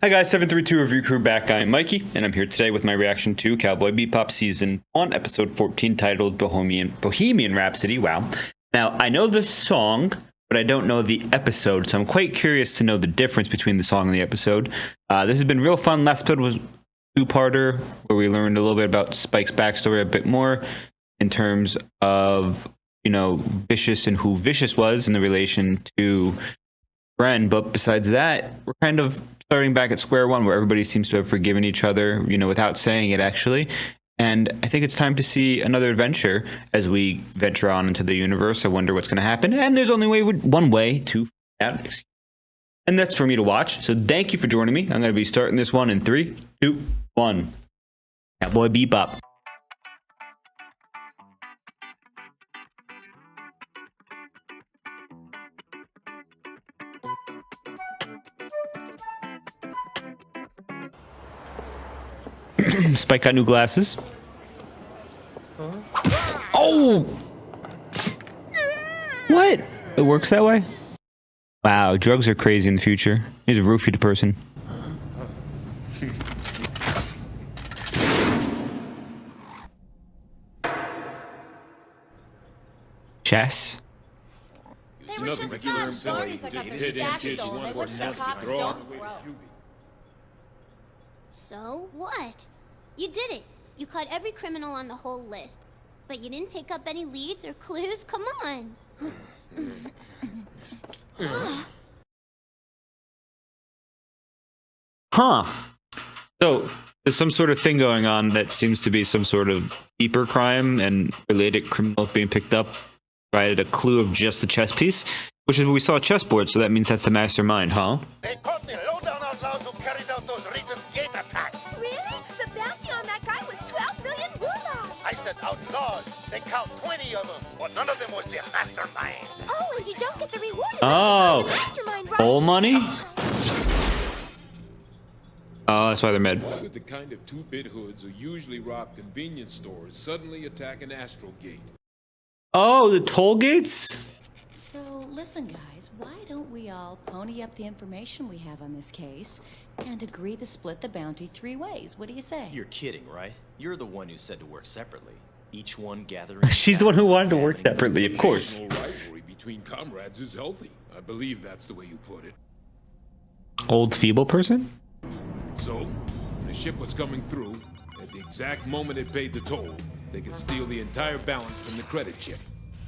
Hi guys, 732 Review Crew back. I'm Mikey, and I'm here today with my reaction to Cowboy Bebop Season 1, Episode 14, titled Bohemian Rhapsody. Wow. Now, I know the song, but I don't know the episode, so I'm quite curious to know the difference between the song and the episode. This has been real fun. Last episode was two-parter, where we learned a little bit about Spike's backstory a bit more in terms of, you know, Vicious and who Vicious was in the relation to Bren. But besides that, we're kind of starting back at square one, where everybody seems to have forgiven each other, you know, without saying it actually. And I think it's time to see another adventure as we venture on into the universe. I wonder what's going to happen, and there's only one way to find out, and that's for me to watch. So thank you for joining me. I'm going to be starting this one in 3, 2, 1. Cowboy Bebop. Spike got new glasses. Oh! What? It works that way? Wow, drugs are crazy in the future. He's a roofied person. Chess? They were just bad stories that got their stash stolen. They work so cops don't grow. So what? You did it. You caught every criminal on the whole list. But you didn't pick up any leads or clues? Come on. Huh. So, there's some sort of thing going on that seems to be some sort of deeper crime, and related criminals being picked up provided a clue of just the chess piece, which is what we saw a chessboard, so that means that's the mastermind, huh? They caught the low-down outlaws who carried out those recent gate attacks. Really? The bounty on that guy was 12 million woolah. I said outlaws. They count 20 of them, but none of them was the mastermind. Oh, and you don't get the reward Oh, unless you find the mastermind, right? all money? Oh, that's why they're mad. Why would the kind of two-bit hoods who usually rob convenience stores suddenly attack an Astral Gate? Oh, the toll gates? So, listen guys, why don't we all pony up the information we have on this case and agree to split the bounty 3 ways? What do you say? You're kidding, right? You're the one who said to work separately. Each one gathering... She's the one who wanted to work separately, of course. No rivalry between comrades is healthy. I believe that's the way you put it. Old feeble person? So, when the ship was coming through, at the exact moment it paid the toll, they could steal the entire balance from the credit check.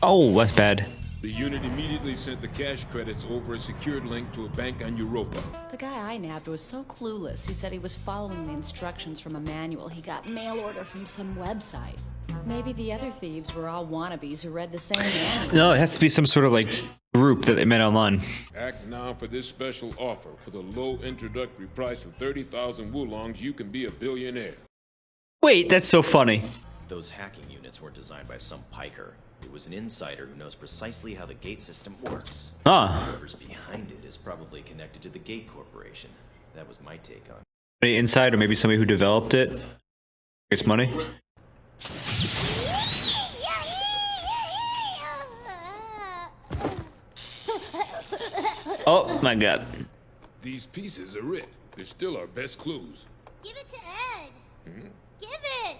Oh, that's bad. The unit immediately sent the cash credits over a secured link to a bank on Europa. The guy I nabbed was so clueless. He said he was following the instructions from a manual he got mail order from some website. Maybe the other thieves were all wannabes who read the same manual. No, it has to be some sort of like group that they met online. Act now for this special offer. For the low introductory price of 30,000 wulongs, you can be a billionaire. Wait, that's so funny. Those hacking units weren't designed by some piker. It was an insider who knows precisely how the gate system works. Huh. Whoever's behind it is probably connected to the Gate Corporation. That was my take on it. Maybe inside, or maybe somebody who developed it gets money. Oh my god. These pieces are it. They're still our best clues. Give it to Ed. Give it.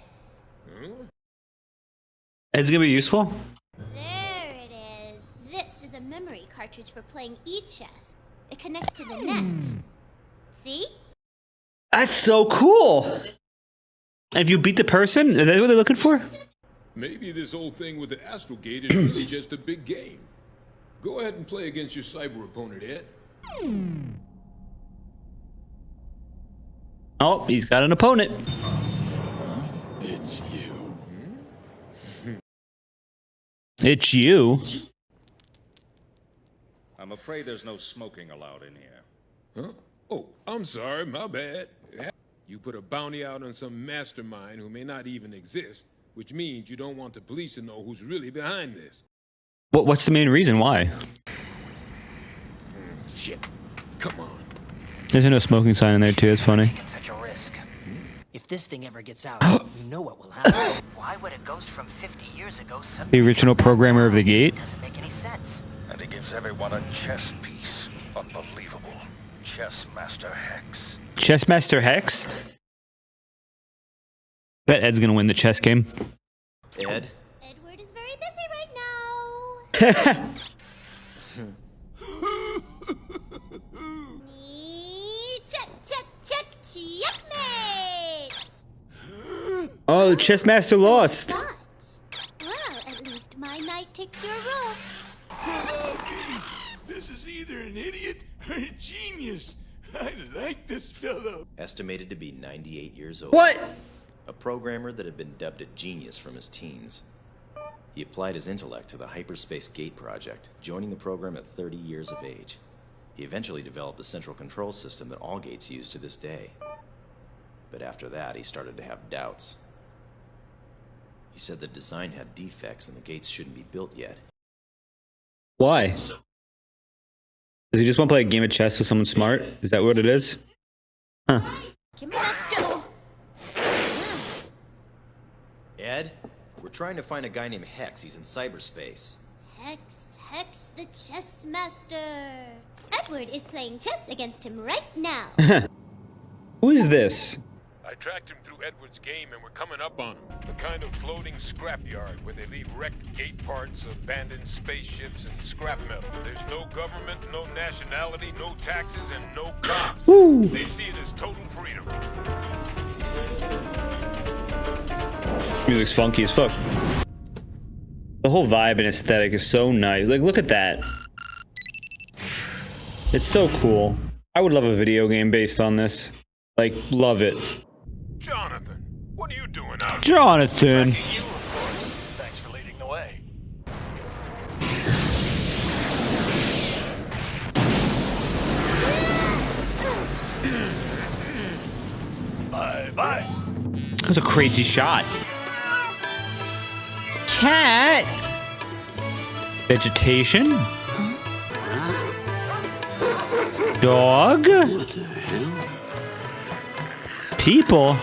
It's gonna be useful. There it is. This is a memory cartridge for playing e-chess. It connects to the net. See? That's so cool. And if you beat the person, is that what they're looking for? Maybe this whole thing with the Astral Gate is really just a big game. Go ahead and play against your cyber opponent, Ed. Oh, he's got an opponent. It's you. It's you. I'm afraid there's no smoking allowed in here. Huh? Oh, I'm sorry, my bad. You put a bounty out on some mastermind who may not even exist, which means you don't want the police to know who's really behind this. What's the main reason why? Shit. Come on. There's no smoking sign in there too. It's funny. Taking such a risk. If this thing ever gets out, you know what will happen. Why would a ghost from 50 years ago The original programmer of the gate. Doesn't make any sense. And he gives everyone a chess piece. Unbelievable. Chess Master Hex. Chess Master Hex? Bet Ed's gonna win the chess game. Ed? Edward is very busy right now. Check, check, check, checkmate! Oh, the chess master lost. But, well, at least my knight takes your role. This is either an idiot or a genius. I like this fellow. Estimated to be 98 years old. What? A programmer that had been dubbed a genius from his teens. He applied his intellect to the Hyperspace Gate project, joining the program at 30 years of age. He eventually developed the central control system that all gates use to this day. But after that, he started to have doubts. He said the design had defects and the gates shouldn't be built yet. Why? Does he just want to play a game of chess with someone smart? Is that what it is? Huh. Give me that stool. Ed, we're trying to find a guy named Hex. He's in cyberspace. Hex the chess master. Edward is playing chess against him right now. Who is this? I tracked him through Edward's game and we're coming up on him. The kind of floating scrapyard where they leave wrecked gate parts, abandoned spaceships, and scrap metal. There's no government, no nationality, no taxes, and no cops. Ooh. They see it as total freedom. Music's funky as fuck. The whole vibe and aesthetic is so nice. Like, look at that. It's so cool. I would love a video game based on this. Like, love it. Jonathan, what are you doing out Jonathan. You, of course. Thanks for leading the way. Bye-bye. That was a crazy shot. Cat. Vegetation. Dog. What the hell? People.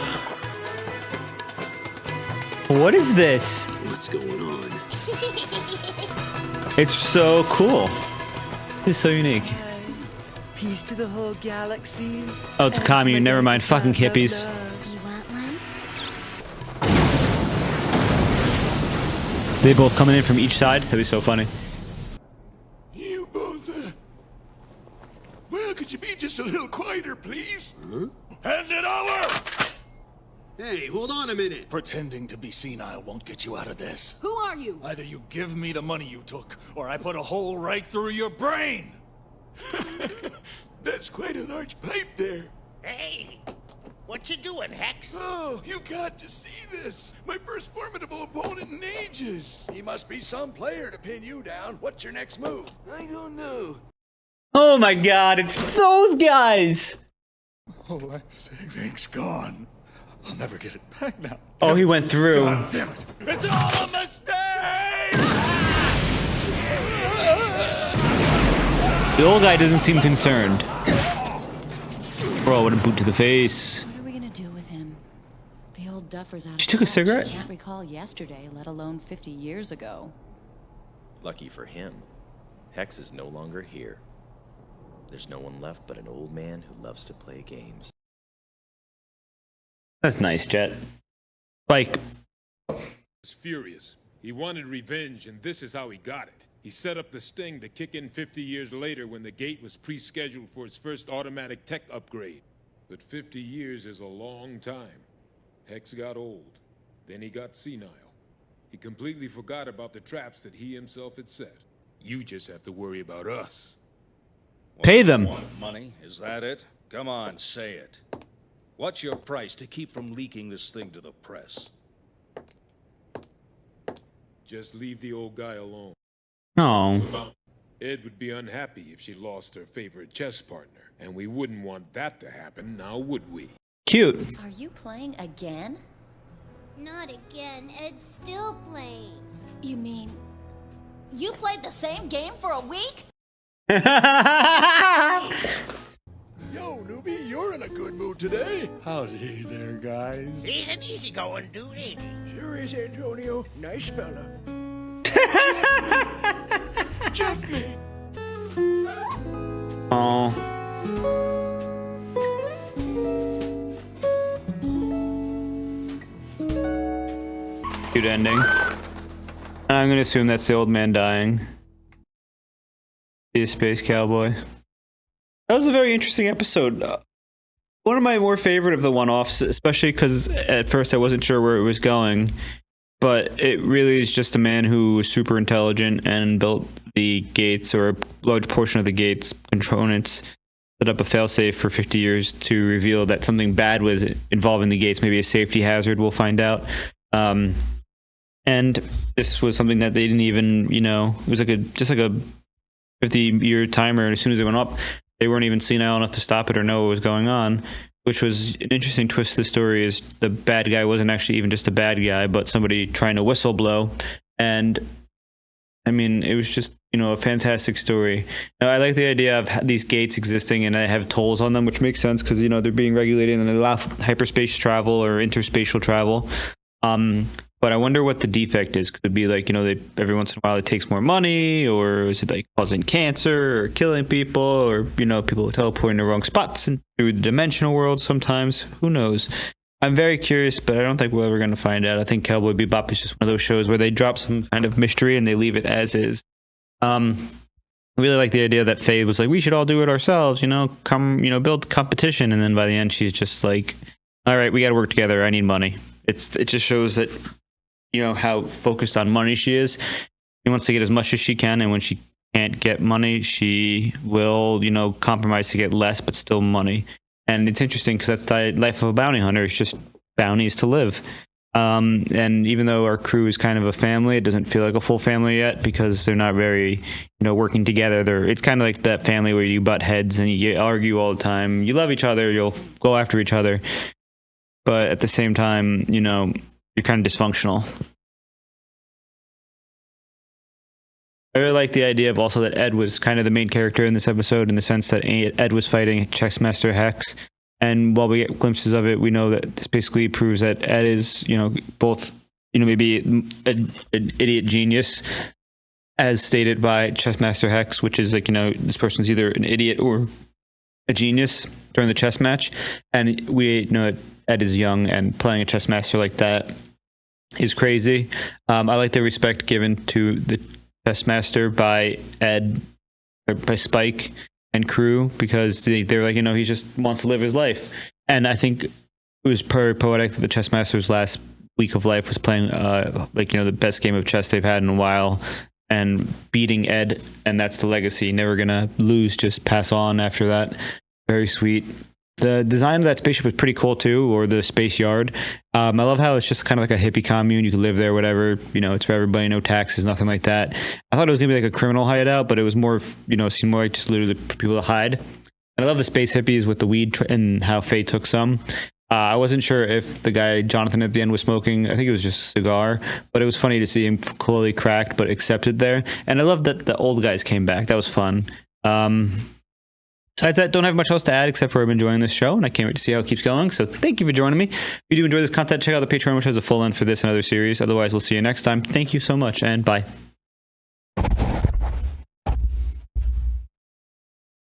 What is this? What's going on? It's so cool. It's so unique. Peace to the whole galaxy. Oh, it's a commune. Never mind. Fucking hippies. Do you want one? They both coming in from each side. That'd be so funny. You both, well, could you be just a little quieter, please? Huh? Hand it over! Hey, hold on a minute. Pretending to be senile won't get you out of this. Who are you? Either you give me the money you took, or I put a hole right through your brain! That's quite a large pipe there. Hey, what you doing, Hex? Oh, you got to see this. My first formidable opponent in ages. He must be some player to pin you down. What's your next move? I don't know. Oh my god, it's those guys! Oh, my savings gone. I'll never get it back now. Oh, he went through. God damn it. It's all a mistake! The old guy doesn't seem concerned. Bro, what a boot to the face. What are we gonna do with him? The old duffer's out of She took a touch. cigarette? I can't recall yesterday, let alone 50 years ago. Lucky for him, Hex is no longer here. There's no one left but an old man who loves to play games. That's nice, Jet. Like, was furious. He wanted revenge, and this is how he got it. He set up the sting to kick in 50 years later when the gate was pre-scheduled for its first automatic tech upgrade. But 50 years is a long time. Hex got old. Then he got senile. He completely forgot about the traps that he himself had set. You just have to worry about us. pay them. Want money? Is that it? Come on, say it. What's your price to keep from leaking this thing to the press? Just leave the old guy alone. No. Ed would be unhappy if she lost her favorite chess partner, and we wouldn't want that to happen, now would we? Cute. Are you playing again? Not again. Ed's still playing. You mean you played the same game for a week? Yo, newbie, you're in a good mood today. Howdy there, guys. He's an easygoing dude, ain't he? Sure is, Antonio. Nice fella. Checkmate. Oh. Cute ending. And I'm gonna assume that's the old man dying. The space cowboy. That was a very interesting episode. One of my more favorite of the one-offs, especially because at first I wasn't sure where it was going. But it really is just a man who was super intelligent and built the gates, or a large portion of the gates components, set up a failsafe for 50 years to reveal that something bad was involving the gates, maybe a safety hazard, we'll find out. And this was something that they didn't even, you know, it was like just like a 50-year timer, and as soon as it went up, they weren't even senile enough to stop it or know what was going on. Which was an interesting twist to the story, is the bad guy wasn't actually even just a bad guy, but somebody trying to whistle blow. And I mean, it was just, you know, a fantastic story. Now, I like the idea of these gates existing and I have tolls on them, which makes sense because, you know, they're being regulated and they allow hyperspace travel or interspatial travel. But I wonder what the defect is. Could it be like, you know, every once in a while it takes more money, or is it like causing cancer or killing people, or, you know, people teleporting to wrong spots and through the dimensional world sometimes? Who knows? I'm very curious, but I don't think we're ever going to find out. I think Cowboy Bebop is just one of those shows where they drop some kind of mystery and they leave it as is. I really like the idea that Faye was like, we should all do it ourselves, you know, build competition. And then by the end, she's just like, all right, we got to work together. I need money. It just shows that, you know, how focused on money she is. She wants to get as much as she can, and when she can't get money, she will, you know, compromise to get less, but still money. And it's interesting because that's the life of a bounty hunter. It's just bounties to live. And even though our crew is kind of a family, it doesn't feel like a full family yet because they're not very, you know, working together. It's kind of like that family where you butt heads and you argue all the time. You love each other, you'll go after each other, but at the same time, you know, you're kind of dysfunctional. I really like the idea of also that Ed was kind of the main character in this episode, in the sense that Ed was fighting Chessmaster Hex. And while we get glimpses of it, we know that this basically proves that Ed is, you know, both, you know, maybe an idiot genius, as stated by Chessmaster Hex, which is like, you know, this person's either an idiot or a genius during the chess match. And we know that Ed is young, and playing a chess master like that is crazy. I like the respect given to the chess master by Ed, or by Spike and crew, because they're like, you know, he just wants to live his life. And I think it was very poetic that the chess master's last week of life was playing like, you know, the best game of chess they've had in a while, and beating Ed, and that's the legacy. Never gonna lose, just pass on after that. Very sweet. The design of that spaceship was pretty cool too, or the space yard. I love how it's just kind of like a hippie commune. You can live there, whatever. You know, it's for everybody, no taxes, nothing like that. I thought it was gonna be like a criminal hideout, but it was more, you know, seemed more like just literally for people to hide. And I love the space hippies with the weed and how Faye took some. I wasn't sure if the guy Jonathan at the end was smoking. I think it was just a cigar, but it was funny to see him fully cracked but accepted there. And I love that the old guys came back. That was fun. Besides that, don't have much else to add except for I'm enjoying this show, and I can't wait to see how it keeps going. So thank you for joining me. If you do enjoy this content, check out the Patreon, which has a full end for this and other series. Otherwise, we'll see you next time. Thank you so much, and bye.